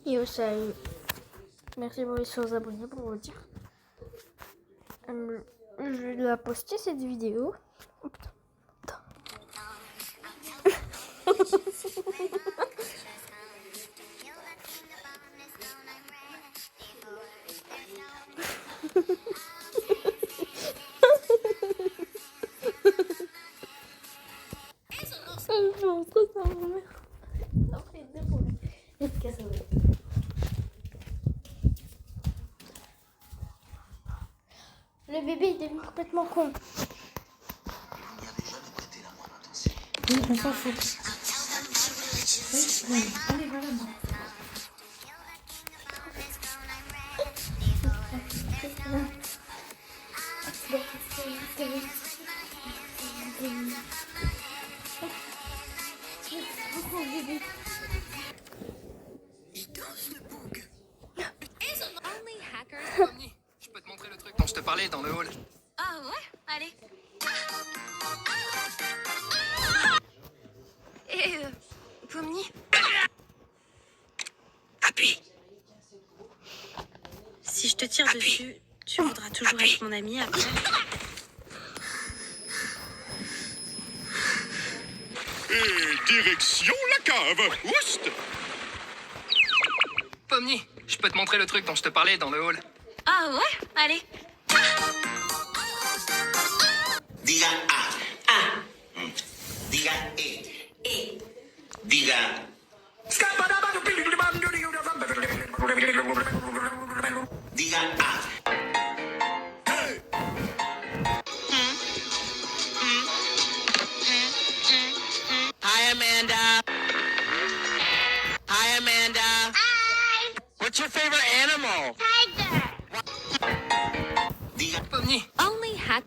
Yo, salut. Merci pour les 100 abonnés pour vous dire. Je dois poster cette vidéo. Oh, putain. Je montre ça à ma mère. Après, il te casse la tête. Le bébé il devient complètement con. Oui, on s'en fout. Oui, allez, voilà. Il danse le boug. Pomni, je peux te montrer le truc dont je te parlais dans le hall. Ah ouais, allez. Et Pomni, Appuie. si je te tire dessus, tu voudras toujours être mon ami après. Et direction la cave. Oust. Pomni, je peux te montrer le truc dont je te parlais dans le hall. Ah ouais, allez. Diga A. A. Diga E. E. Diga. Diga A. Hi, Amanda. Hi, Amanda. Hi. What's your favorite animal? Tiger. Diga. Pomni, Only hack.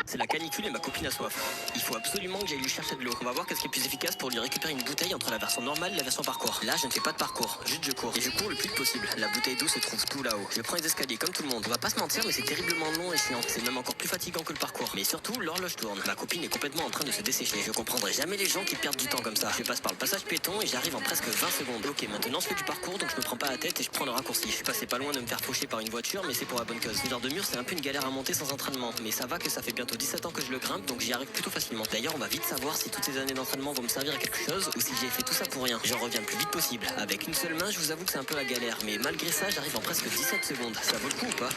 C'est la canicule et ma copine a soif. Il faut absolument que j'aille lui chercher de l'eau. On va voir qu'est-ce qui est plus efficace pour lui récupérer une bouteille entre la version normale et la version parcours. Là, je ne fais pas de parcours, juste je cours. Et je cours le plus vite possible. La bouteille d'eau se trouve tout là-haut. Je prends les escaliers comme tout le monde. On va pas se mentir, mais c'est terriblement long et chiant. C'est même encore plus fatigant que le parcours. Mais surtout, l'horloge tourne. Ma copine est complètement en train de se dessécher. Je comprendrai jamais les gens qui perdent du temps comme ça. Je passe par le passage piéton et j'arrive en presque 20 secondes. Ok, maintenant je fais du parcours, donc je me prends pas la tête et je prends le raccourci. Je suis passé pas loin de me faire faucher par une voiture, mais c'est pour la bonne cause. Ce genre de mur, c'est un peu une galère à monter sans entraînement. Mais ça va que ça fait bientôt 17 ans que je le grimpe, donc j'y arrive plutôt facilement. D'ailleurs, on va vite savoir si toutes ces années d'entraînement vont me servir à quelque chose ou si j'ai fait tout ça pour rien. J'en reviens le plus vite possible. Avec une seule main, je vous avoue que c'est un peu la galère, mais malgré ça, j'arrive en presque 17 secondes. Ça vaut le coup ou pas?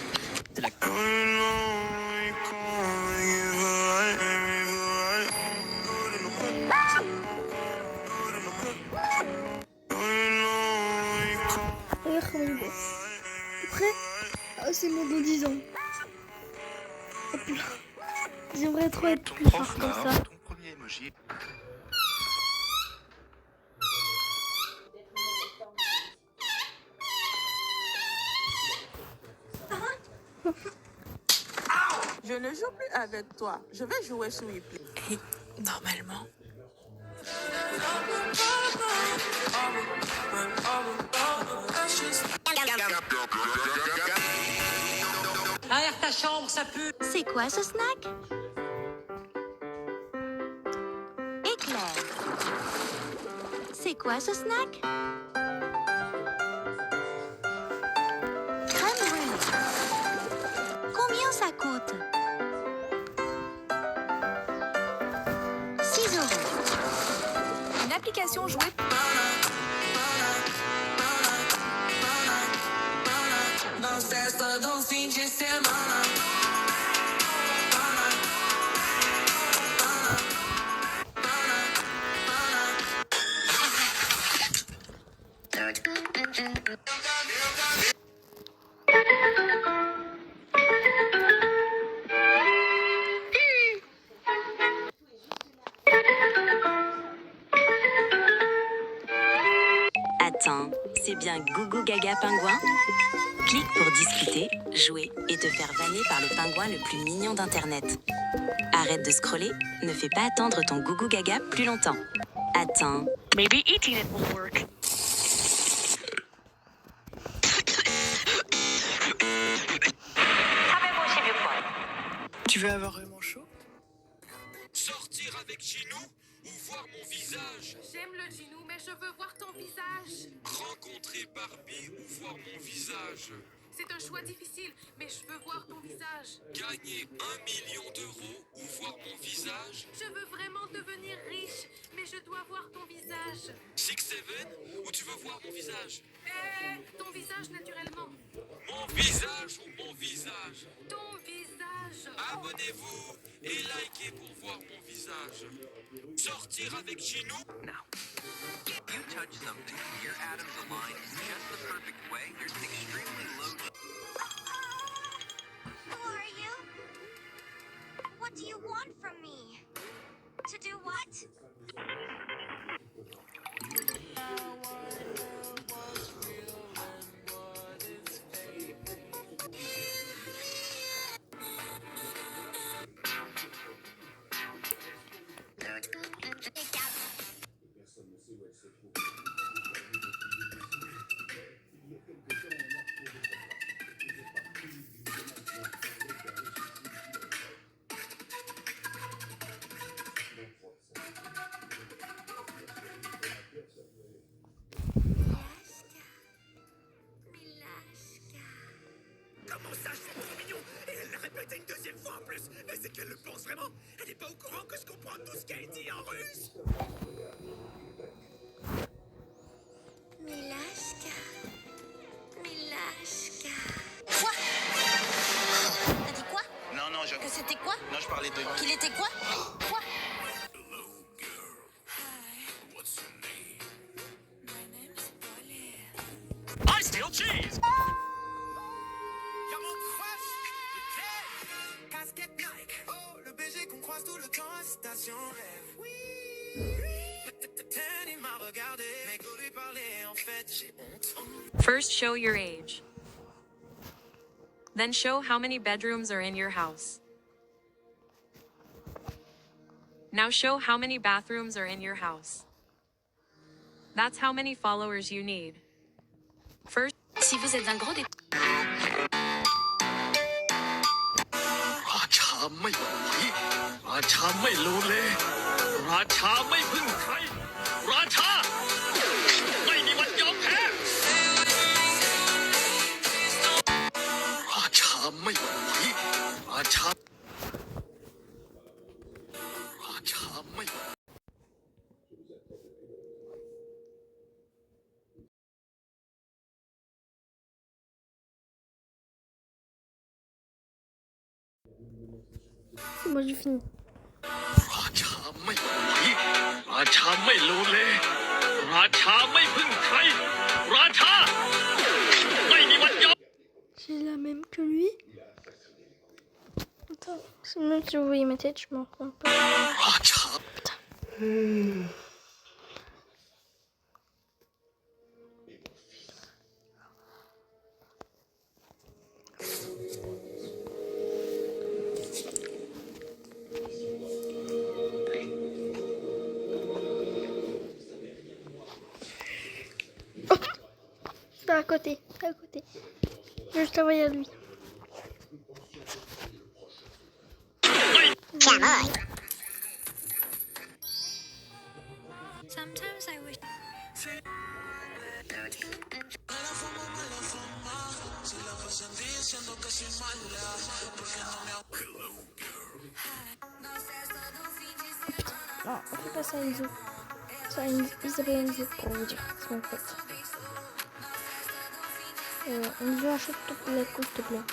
C'est la... Regarde comment il est beau. Après, oh, c'est mon dans 10 ans. Hop là. J'aimerais trop être plus fort comme ça. Ton premier emoji. Je ne joue plus avec toi. Je vais jouer sur replay. Et normalement. Derrière ta chambre, ça pue. C'est quoi ce snack? Éclair. C'est quoi ce snack? Crème brûlée. Combien ça coûte? 6 €. Une application jouée. C'est bien Gougou Gaga Pingouin? Clique pour discuter, jouer et te faire vanner par le pingouin le plus mignon d'Internet. Arrête de scroller, ne fais pas attendre ton Gougou Gaga plus longtemps. Attends. Maybe eating it will work. Tu veux avoir vraiment chaud? Sortir avec Chinou ou voir mon visage? J'aime le Ginou, mais je veux voir ton visage. Rencontrer Barbie ou voir mon visage? C'est un choix difficile, mais je veux voir ton visage. Gagner 1 million d'euros ou voir mon visage? Je veux vraiment devenir riche, mais je dois voir ton visage. 6-7 ou tu veux voir mon visage? Ton visage naturellement. Mon visage ou mon visage? Ton visage. Abonnez-vous et likez pour voir mon visage. Sortir avec Chinou? You touch something, your atoms align in just the perfect way. There's an extremely low. Who are you? What do you want from me? To do what? Comment ça, c'est trop mignon? Et elle l'a répété une deuxième fois en plus. Mais c'est qu'elle le pense vraiment. Elle n'est pas au courant que je comprends tout ce qu'elle dit en russe. Milashka. Milashka. Quoi? T'as dit quoi? Non, non, je... Que c'était quoi? Non, je parlais de... Qu'il était quoi? Quoi? I steal cheese! Oh, le BG qu'on croise tout le temps à station rêve. Oui. Il m'a regardé, mais qu'on lui parler, en fait, j'ai honte. First, show your age. Then show how many bedrooms are in your house. Now show how many bathrooms are in your house. That's how many followers you need. First, Si vous êtes un gros dé... ราชาไม่ไหวราชาไม่โลเลราชาไม่พึ่งใครราชาไม่มีวันยอมแพ้ราชาไม่ไหวราชาไม่ไหว Moi j'ai fini. ราชาไม่ไหวราชาไม่โลเลราชาไม่พึ่งใครราชาไม่มีวันยอม J'ai la même que lui. Attends, même si vous voyez ma tête, je m'en rends pas. ราชา C'est à côté, c'est à côté. Je t'envoie à lui. Sometimes I wish. Non, on fait pas ça Enzo. Ça, il s'appelle Enzo pour vous dire. C'est mon pote. Enzo, achète-toi s'il te plaît.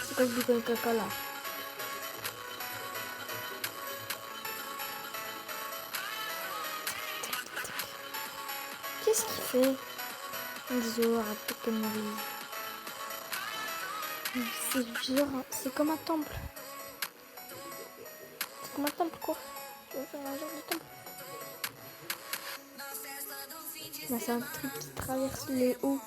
C'est quoi le bouton caca là? Qu'est-ce qu'il fait? Enzo, arrête de conneries. C'est genre, c'est comme un temple. C'est comme un temple quoi. Tu veux faire un genre de temple? Bah, c'est un truc qui traverse les hauts.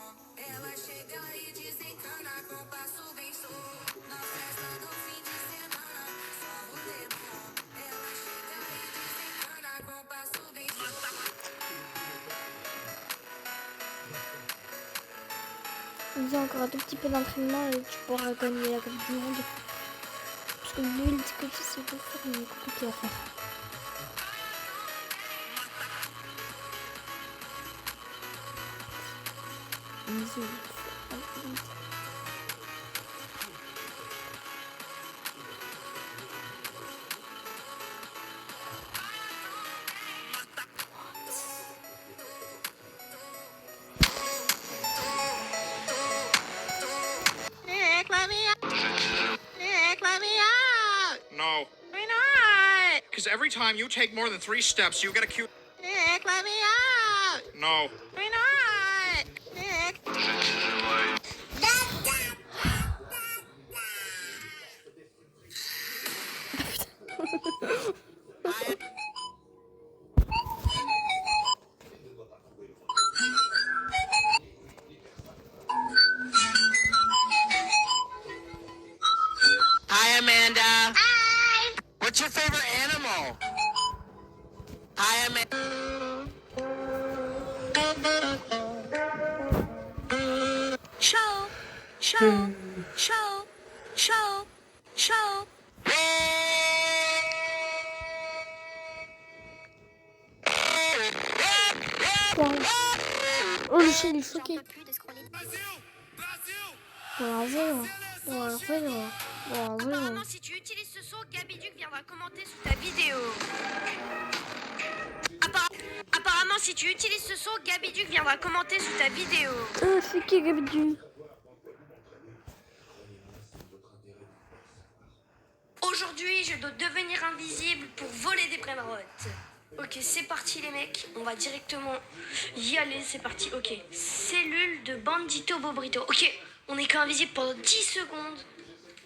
On dit encore un tout petit peu d'entraînement et tu pourras gagner la Coupe du Monde. Parce que le build que tu sais pas faire, il est compliqué à faire. No. Why not? Because every time you take more than 3 steps, you get a cue. Nick, let me out! No. Why not? Nick! Hi, Amanda. Hi. What's your favorite animal? Hi, Amanda. Show, show, show, show, show. Oh, le chien il est choqué. Apparemment, si tu utilises ce son, Gabiduc viendra commenter sous ta vidéo. Apparemment, si tu utilises ce son, Gabiduc viendra commenter sous ta vidéo. C'est qui Gabiduc? Aujourd'hui, je dois devenir invisible pour voler des brainrots. Ok, c'est parti les mecs. On va directement y aller, c'est parti. Ok, cellule de Bandito Bobrito. Ok, on est qu'invisible pendant 10 secondes.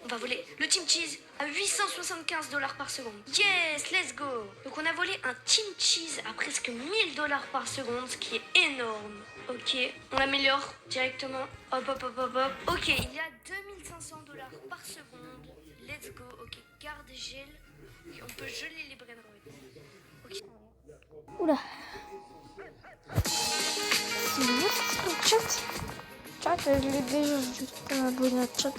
On va voler le Team Cheese à 875 $ par seconde. Yes, let's go. Donc on a volé un Team Cheese à presque 1000 $ par seconde, ce qui est énorme. Ok, on améliore directement. Hop, hop, hop, hop, hop. Ok, il y a 2500 $ par seconde. Let's go. Ok, garde gel. Et on peut geler les brainrots. Ok. Oula. C'est bien ce chat. Chat, je l'ai déjà juste abonné à chat.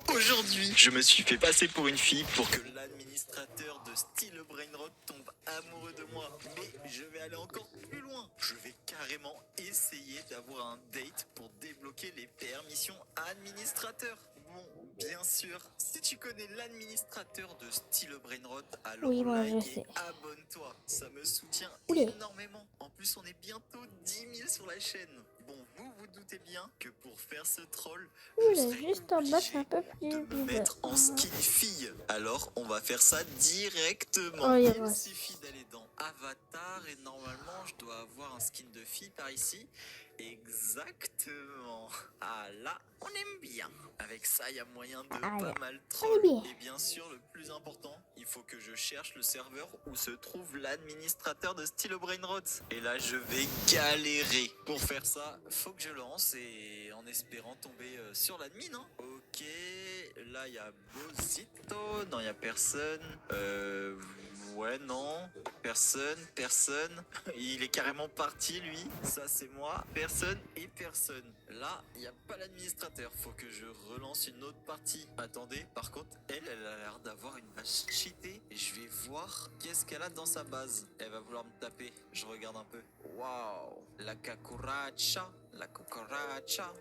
Aujourd'hui, je me suis fait passer pour une fille pour que l'administrateur de Style Brainrot tombe amoureux de moi. Mais je vais aller encore plus loin. Je vais carrément essayer d'avoir un date pour débloquer les permissions administrateurs. Bon, bien sûr, si tu connais l'administrateur de Style Brainrot, alors Oui, moi, like je sais. et abonne-toi. Ça me soutient Oulé. énormément. En plus, on est bientôt 10 000 sur la chaîne. Bon, vous vous doutez bien que pour faire ce troll, Oula, juste en bas, c'est un peu plus de me bizarre. mettre en skin fille. Alors, on va faire ça directement. Oh, y a Il pas. suffit d'aller dans Avatar et normalement, je dois avoir un skin de fille par ici. Exactement. Ah là, on aime bien. Avec ça, il y a moyen de pas mal troll. Et bien sûr, le plus important, il faut que je cherche le serveur où se trouve l'administrateur de Style Brainrot. Et là, je vais galérer. Pour faire ça, faut que je lance et en espérant tomber sur l'admin. Hein. Ok, là, il y a Bozito. Non, il n'y a personne. Ouais, non. Personne. Il est carrément parti, lui. Ça, c'est moi. Personne et personne. Là, il n'y a pas l'administrateur. Faut que je relance une autre partie. Attendez, par contre, elle a l'air d'avoir une base cheatée. Et je vais voir qu'est-ce qu'elle a dans sa base. Elle va vouloir me taper. Je regarde un peu. Waouh. La cucaracha.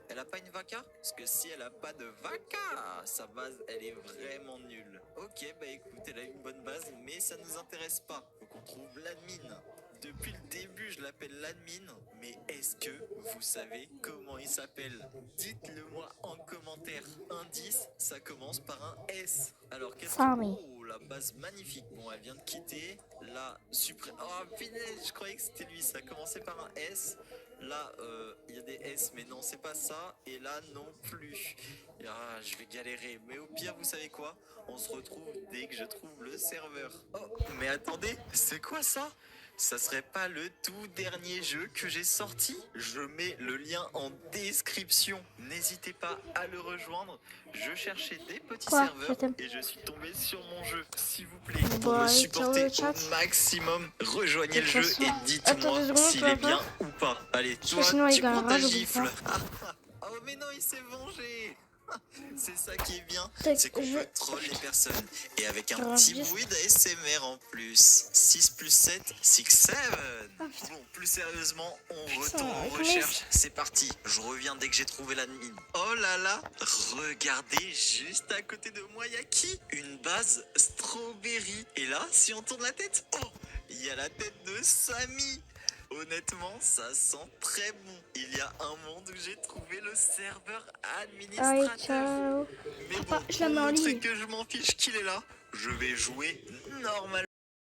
Elle a pas une vaca? Parce que si elle a pas de vaca, sa base, elle est vraiment nulle. Ok, bah écoute, elle a une bonne base, mais ça nous intéresse pas. Faut qu'on trouve l'admin. Depuis le début, je l'appelle l'admin, mais est-ce que vous savez comment il s'appelle? Dites-le moi en commentaire. Indice, ça commence par un S. Alors qu'est-ce que... Oh, la base magnifique. Bon, elle vient de quitter. Là, Oh, punaise, je croyais que c'était lui. Ça a commencé par un S. Là, il y a des S, mais non, c'est pas ça. Et là, non plus. Ah, je vais galérer. Mais au pire, vous savez quoi? On se retrouve dès que je trouve le serveur. Oh, mais attendez, c'est quoi ça? Ça serait pas le tout dernier jeu que j'ai sorti? Je mets le lien en description. N'hésitez pas à le rejoindre. Je cherchais des petits serveurs et je suis tombé sur mon jeu. S'il vous plaît, pour me supporter au maximum, rejoignez le jeu et dites-moi s'il est bien ou pas. Allez, toi, tu prends ta gifle. Oh mais non, il s'est vengé. C'est ça qui est bien, c'est qu'on peut troll les personnes. Et avec un petit bruit d'ASMR en plus. 6 plus 7, 6, 7. Bon, plus sérieusement, on retourne en recherche. C'est parti, je reviens dès que j'ai trouvé la mine. Oh là là, regardez, juste à côté de moi, il y a qui? Une base strawberry. Et là, si on tourne la tête, oh, il y a la tête de Samy. Honnêtement, ça sent très bon. Il y a un monde où j'ai trouvé le serveur administrateur. Mais bon, pour montrer que je m'en fiche qu'il est là, je vais jouer normalement.